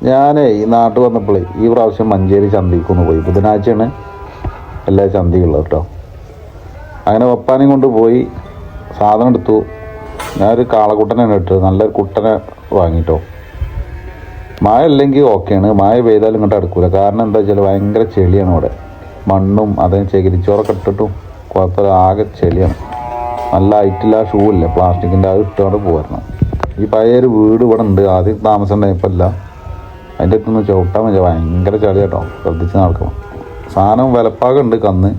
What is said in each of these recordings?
ഞാനേ ഈ നാട്ടിൽ വന്നപ്പോഴേ ഈ പ്രാവശ്യം മഞ്ചേരി ചന്തയ്ക്കൊന്ന് പോയി. ബുധനാഴ്ചയാണ് എല്ലാ ചന്തയുള്ളത് കേട്ടോ. അങ്ങനെ പപ്പാനെയും കൊണ്ട് പോയി സാധനം എടുത്തു. ഞാനൊരു കാളക്കുട്ടനെ ഇട്ട് നല്ലൊരു കുട്ടനെ വാങ്ങിട്ടോ. മഴ ഇല്ലെങ്കിൽ ഓക്കെയാണ്, മഴ പെയ്താലും ഇങ്ങോട്ട് അടുക്കൂല. കാരണം എന്താ വെച്ചാൽ ഭയങ്കര ചെളിയാണ് ഇവിടെ. മണ്ണും അതേ ചകിരിച്ചോറൊക്കെ ഇട്ടിട്ടും കുഴപ്പമില്ല, ആകെ ചെളിയാണ്. നല്ല ഹൈറ്റില്ല ഷൂ ഇല്ലേ പ്ലാസ്റ്റിക്കിൻ്റെ, അത് ഇട്ടുകൊണ്ട് പോയിരുന്നു. ഈ പഴയൊരു വീട് ഇവിടെ ഉണ്ട്, ആദ്യം താമസം ഉണ്ടായപ്പോഴല്ല. അതിൻ്റെ അടുത്തൊന്ന് ചവിട്ടാൻ മതി, ഭയങ്കര ചളി കേട്ടോ. ശ്രദ്ധിച്ച് നടക്കണം. സാധനം വിലപ്പാകുണ്ട് കന്ന്,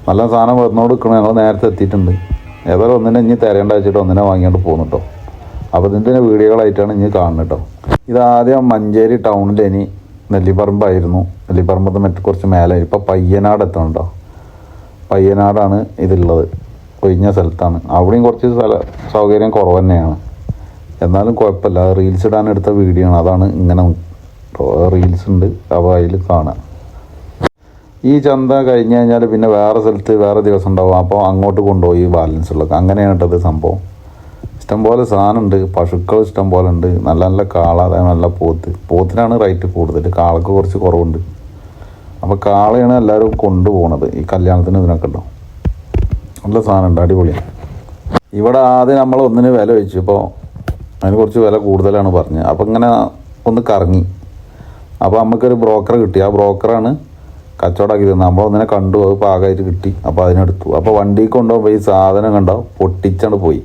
നല്ല സാധനം വന്നോട് നിൽക്കണം. ഞങ്ങൾ നേരത്തെ എത്തിയിട്ടുണ്ട്. ഏതായാലും ഒന്നിനെ ഇനി തരേണ്ട വെച്ചിട്ട് ഒന്നിനെ വാങ്ങിയോണ്ട് പോകുന്നു കേട്ടോ. അപ്പോൾ ഇതിൻ്റെ വീഡിയോകളായിട്ടാണ് ഇനി കാണുന്നത് കേട്ടോ. ഇതാദ്യം മഞ്ചേരി ടൗണിൽ ഇനി നെല്ലിപ്പറമ്പായിരുന്നു. നെല്ലിപ്പറമ്പത്ത് മറ്റു കുറച്ച് മേലെ ഇപ്പോൾ പയ്യനാട് എത്തണം കേട്ടോ. പയ്യനാടാണ് ഇതുള്ളത്, ഒഴിഞ്ഞ സ്ഥലത്താണ്. അവിടെയും കുറച്ച് സൗകര്യം കുറവ് തന്നെയാണ്, എന്നാലും കുഴപ്പമില്ല. റീൽസ് ഇടാൻ എടുത്ത വീഡിയോ ആണ്, അതാണ് ഇങ്ങനെ റീൽസ് ഉണ്ട്. അപ്പോൾ അതിൽ കാണാം. ഈ ചന്ത കഴിഞ്ഞ് കഴിഞ്ഞാൽ പിന്നെ വേറെ സ്ഥലത്ത് വേറെ ദിവസം ഉണ്ടാവും. അപ്പോൾ അങ്ങോട്ട് കൊണ്ടുപോയി ബാലൻസ് ഉള്ളത്. അങ്ങനെയാണ് കേട്ടത് സംഭവം. ഇഷ്ടംപോലെ സാധനമുണ്ട്, പശുക്കൾ ഇഷ്ടം പോലെ ഉണ്ട്. നല്ല നല്ല കാള, അതായത് നല്ല പോത്തിനാണ് റേറ്റ് കൂടുതൽ, കാളക്ക് കുറച്ച് കുറവുണ്ട്. അപ്പോൾ കാളയാണ് എല്ലാവരും കൊണ്ടുപോകണത് ഈ കല്യാണത്തിന്. ഇതിനൊക്കെ ഉണ്ടോ നല്ല സാധനമുണ്ട്, അടിപൊളിയാണ്. ഇവിടെ ആദ്യം നമ്മൾ ഒന്നിന് വില വെച്ചു, ഇപ്പോൾ അതിന് കുറച്ച് വില കൂടുതലാണ് പറഞ്ഞത്. അപ്പോൾ ഇങ്ങനെ ഒന്ന് കറങ്ങി. അപ്പോൾ നമുക്കൊരു ബ്രോക്കറെ കിട്ടി. ആ ബ്രോക്കറാണ് കച്ചവടമാക്കി തന്നത്. നമ്മളൊന്നിനെ കണ്ടു, അത് പാകമായിട്ട് കിട്ടി. അപ്പോൾ അതിനെടുത്തു. അപ്പോൾ വണ്ടിയിൽ കൊണ്ടുപോകുമ്പോൾ ഈ സാധനം കണ്ടോ പൊട്ടിച്ചാണ്ട് പോയി.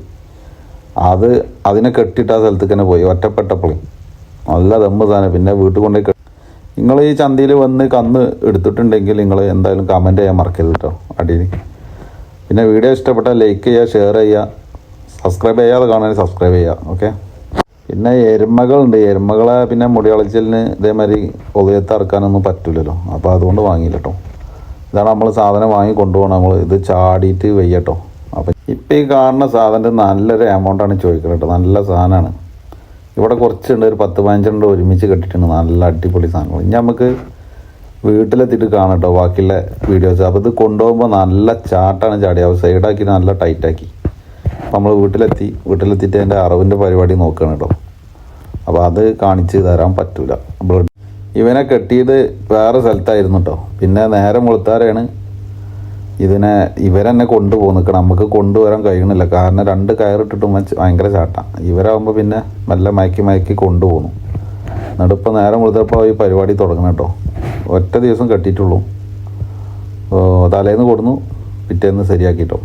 അതിനെ കെട്ടിയിട്ട് ആ സ്ഥലത്തേക്ക് തന്നെ പോയി ഒറ്റപ്പെട്ടപ്പോഴേ. നല്ല ദമ്മ് സാധനം. പിന്നെ വീട്ടിൽ കൊണ്ടുപോയി നിങ്ങൾ ഈ ചന്തയിൽ വന്ന് കന്ന് എടുത്തിട്ടുണ്ടെങ്കിൽ നിങ്ങൾ എന്തായാലും കമൻറ്റ് ചെയ്യാൻ മറക്കരുത് കേട്ടോ അടിയിൽ. പിന്നെ വീഡിയോ ഇഷ്ടപ്പെട്ടാൽ ലൈക്ക് ചെയ്യുക, ഷെയർ ചെയ്യുക, സബ്സ്ക്രൈബ് ചെയ്യാതെ കാണാൻ സബ്സ്ക്രൈബ് ചെയ്യുക. ഓക്കെ. പിന്നെ എരുമകളുണ്ട്. എരുമകളെ പിന്നെ മുടിയളച്ചിലിന് ഇതേമാതിരി ഉദയത്ത് ഇറക്കാനൊന്നും പറ്റില്ലല്ലോ. അപ്പോൾ അതുകൊണ്ട് വാങ്ങിയില്ല കേട്ടോ. ഇതാണ് നമ്മൾ സാധനം വാങ്ങി കൊണ്ടുപോകണം. നമ്മൾ ഇത് ചാടിയിട്ട് വയ്യട്ടോ. അപ്പം ഇപ്പം ഈ കാണുന്ന സാധനത്തിന് നല്ലൊരു എമൗണ്ടാണ് ചോദിക്കുന്നത് കേട്ടോ. നല്ല സാധനമാണ്. ഇവിടെ കുറച്ചുണ്ട്, ഒരു 10-15 ഒരുമിച്ച് കെട്ടിയിട്ടുണ്ട്. നല്ല അടിപൊളി സാധനങ്ങൾ. ഇനി നമുക്ക് വീട്ടിലെത്തിയിട്ട് കാണാം കേട്ടോ ബാക്കിയുള്ള വീഡിയോസ്. അപ്പോൾ ഇത് കൊണ്ടുപോകുമ്പോൾ നല്ല ചാട്ടാണ് ചാടി. അത് സൈഡാക്കി നല്ല ടൈറ്റാക്കി. അപ്പോൾ നമ്മൾ വീട്ടിലെത്തിയിട്ട് അതിൻ്റെ അറവിൻ്റെ പരിപാടി നോക്കുകയാണ് കേട്ടോ. അപ്പോൾ അത് കാണിച്ച് തരാൻ പറ്റൂല. ഇവനെ കെട്ടിയത് വേറെ സ്ഥലത്തായിരുന്നു കേട്ടോ. പിന്നെ നേരം വെളുത്താരെയാണ് ഇവരെന്നെ കൊണ്ടുപോകും നിൽക്കണം. നമുക്ക് കൊണ്ടുവരാൻ കഴിയണില്ല, കാരണം 2 കയറിട്ടിട്ടും ഭയങ്കര ചാട്ടാണ്. ഇവരാകുമ്പോൾ പിന്നെ നല്ല മയക്കി കൊണ്ടുപോകുന്നു. എന്നിട്ടിപ്പോൾ നേരം വെളുത്തപ്പോൾ ഈ പരിപാടി തുടങ്ങണം കേട്ടോ. ഒറ്റ ദിവസം കെട്ടിയിട്ടുള്ളൂ. തലേന്ന് കൊടുന്നു, പിറ്റേന്ന് ശരിയാക്കിട്ടോ.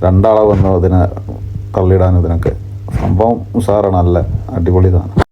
2 ആളെ വന്നു ഇതിനെ തള്ളിയിടാനും ഇതിനൊക്കെ. സംഭവം ഉഷാറാണ്, നല്ല അടിപൊളി സാധനം.